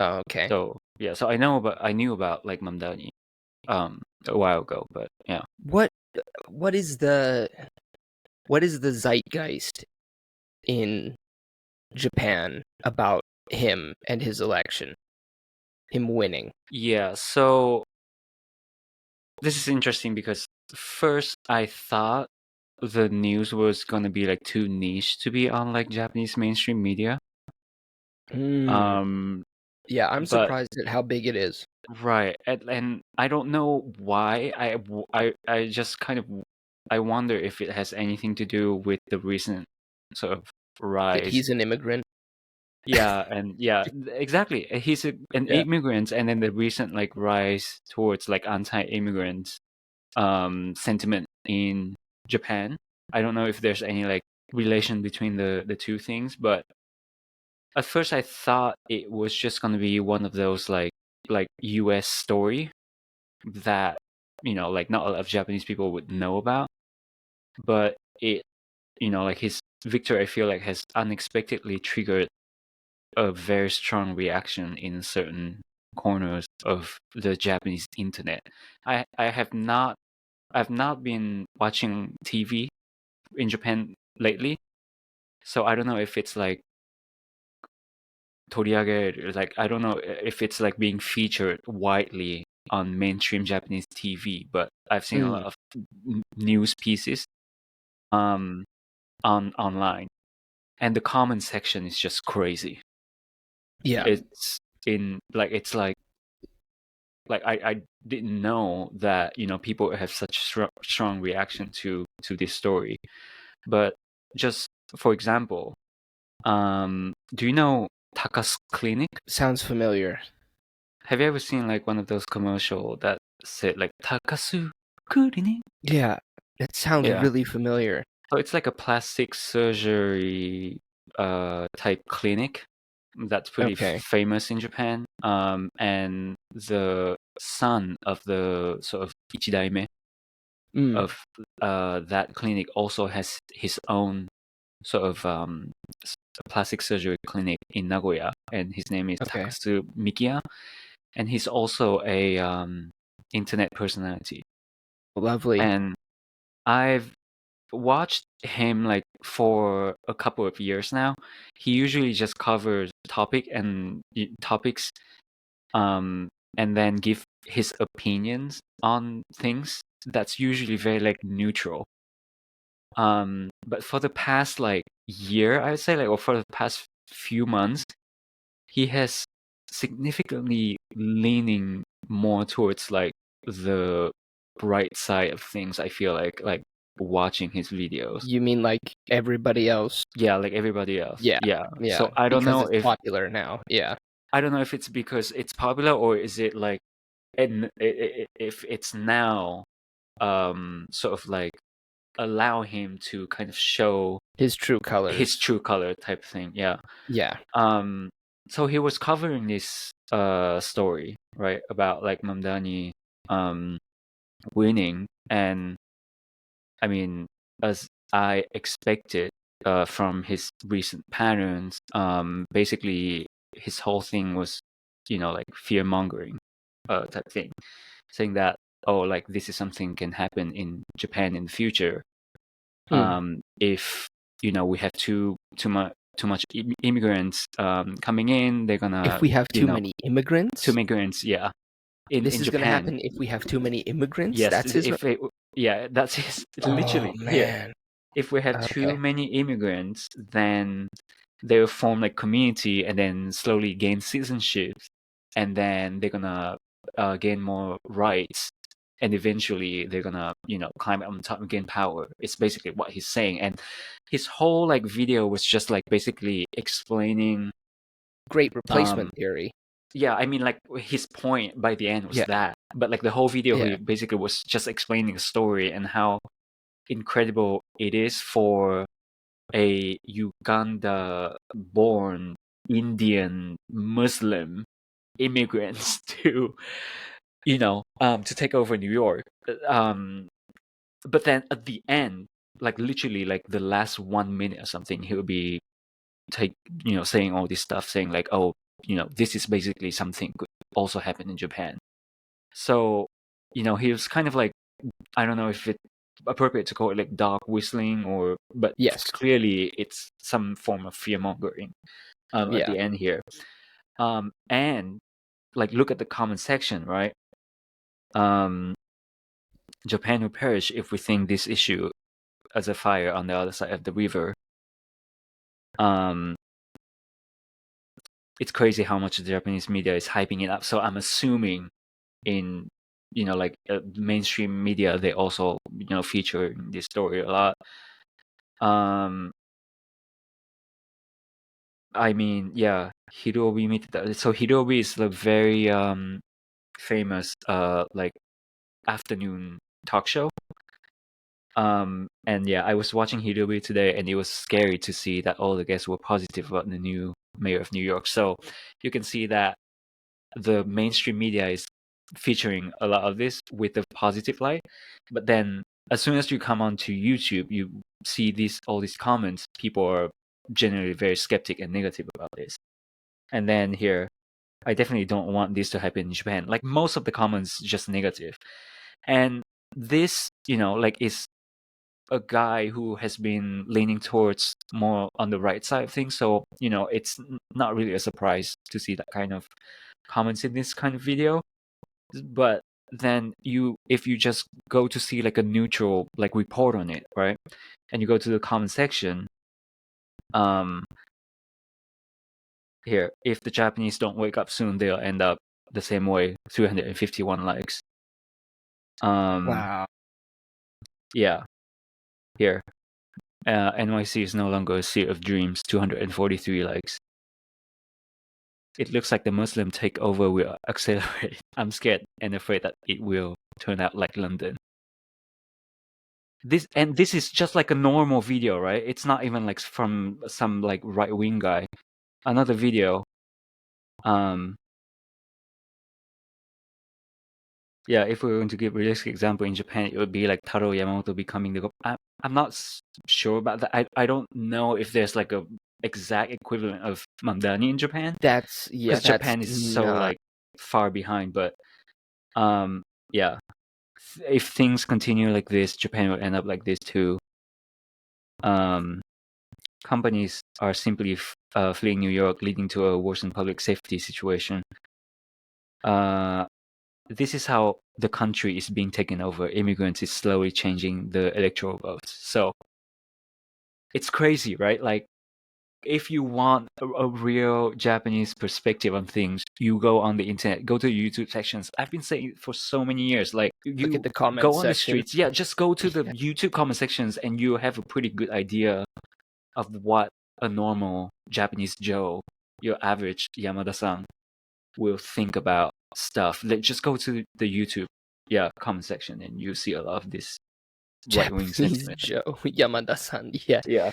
Oh, okay. So yeah, so I knew about like Mamdani a while ago, but yeah. What what is the what is the zeitgeist in Japan about him and his election, him winning? Yeah, so this is interesting because first I thought the news was gonna be like too niche to be on like Japanese mainstream media. Hmm. Um, Yeah, I'm but surprised at how big it is. right, and I don't know why. I just kind of I wonder if it has anything to do with the recent sort of That rise. he's an immigrant. Yeah, and yeah, exactly. He's an Yeah. immigrant, and then the recent like rise towards like anti-immigrant sentiment in Japan. I don't know if there's any like relation between the two things, but at first I thought it was just gonna be one of those like US story that like not a lot of Japanese people would know about, but it like his victory I feel like has unexpectedly triggered a very strong reaction in certain corners of the Japanese internet. I have not I've not been watching TV in Japan lately, so I don't know if it's like toriage, like I don't know if it's like being featured widely on mainstream Japanese TV, but I've seen a lot Mm, of news pieces um on online, and the comment section is just crazy. yeah. It's in like it's like I didn't know that people have such strong reaction to this story. But just for example, do you know Taka's Clinic? Sounds familiar. Have you ever seen like one of those commercial that said like Takasu Clinic? Yeah, it sounds Yeah. really familiar. So it's like a plastic surgery type clinic that's pretty Okay. famous in Japan. And the son of the sort of ichidaime Mm, of that clinic also has his own sort of plastic surgery clinic in Nagoya, and his name is okay. Takasu Mikiya, and he's also a internet personality. Lovely. And I've watched him like for a couple of years now. He usually just covers topics, um, and then give his opinions on things. That's usually very like neutral. But for the past like year, I would say, like, or for the past few months, he has significantly leaning more towards like the bright side of things. I feel like watching his videos. You mean like everybody else? Yeah, like everybody else. Yeah, Yeah. yeah, So I don't because know it's if popular now. Yeah. it's because it's popular, or is it like if it's now sort of like allow him to kind of show His true his colors. true color type thing. Yeah. Yeah. Um, so he was covering this story, right, about like Mamdani um winning, and I mean, as I expected from his recent patterns, basically his whole thing was, like fear-mongering type thing, saying that, oh, like this is something can happen in Japan in the future, Hmm. if we have too much immigrants coming in, they're If gonna, we have you too know, many two immigrants, migrants, yeah, this in is gonna Japan. happen if we have too many immigrants. Yes, That's his. yeah, that's his, Oh literally. Yeah, man. if we have too Okay. many immigrants, then they will form like community and then slowly gain citizenship, and then they're gonna gain more rights, and eventually they're gonna climb on top and gain power. It's basically what he's saying, and his whole like video was just like basically explaining. Great Um, replacement theory. yeah, I mean, like his point by the end was Yeah. that, but like the whole video, he Yeah. basically was just explaining the story and how incredible it is for a Uganda-born Indian Muslim immigrants to take over New York. Um, but then at the end, like literally, like the last 1 minute or something, he would be take saying all this stuff, saying like, oh, this is basically something could also happen in Japan. So, he was kind of like, I don't know if it's appropriate to call it like dog whistling, but Yes. clearly it's some form of fear-mongering at Yeah. the end here. And like, look at the comment section, right? Japan will perish if we think this issue as a fire on the other side of the river. It's crazy how much the Japanese media is hyping it up. So I'm assuming in like mainstream media, they also feature this story a lot. I mean, yeah, Hirobi Mitita. So Hirobi is a very famous like afternoon talk show. And yeah, I was watching Hirobi today, and it was scary to see that all the guests were positive about the new mayor of New York. So you can see that the mainstream media is featuring a lot of this with a positive light, but then as soon as you come onto YouTube, you see all these comments. People are generally very skeptic and negative about this. And then here, I definitely don't want this to happen in Japan. Like, most of the comments just negative. And this, like, is a guy who has been leaning towards more on the right side of things. So, it's not really a surprise to see that kind of comments in this kind of video. But then if you just go to see like a neutral like report on it, right? And you go to the comment section, here, if the Japanese don't wake up soon, they'll end up the same way, 351 likes. Wow. Yeah. Here. NYC is no longer a city of dreams, 243 likes. It looks like the Muslim takeover will accelerate. I'm scared and afraid that it will turn out like London. This is just like a normal video, right? It's not even like from some like right-wing guy. Another video. Yeah, if we were going to give a realistic example in Japan, it would be like Taro Yamamoto becoming the. I'm not sure about that. I don't know if there's like a exact equivalent of Mamdani in Japan. That's because Japan is so like far behind. But yeah, if things continue like this, Japan will end up like this too. Companies are simply fleeing New York, leading to a worsened public safety situation. This is how the country is being taken over. Immigrants is slowly changing the electoral votes. So it's crazy, right? Like, if you want a real Japanese perspective on things, you go on the internet, go to YouTube sections. I've been saying it for so many years. Like, you Look at the comment go on the section. streets. Yeah, just go to the YouTube comment sections, and you have a pretty good idea of what a normal Japanese Joe, your average Yamada-san, will think about stuff. Just go to the YouTube comment section, and you see a lot of this right-wing Japanese sentiment. Joe Yamada-san. Yeah. Yeah.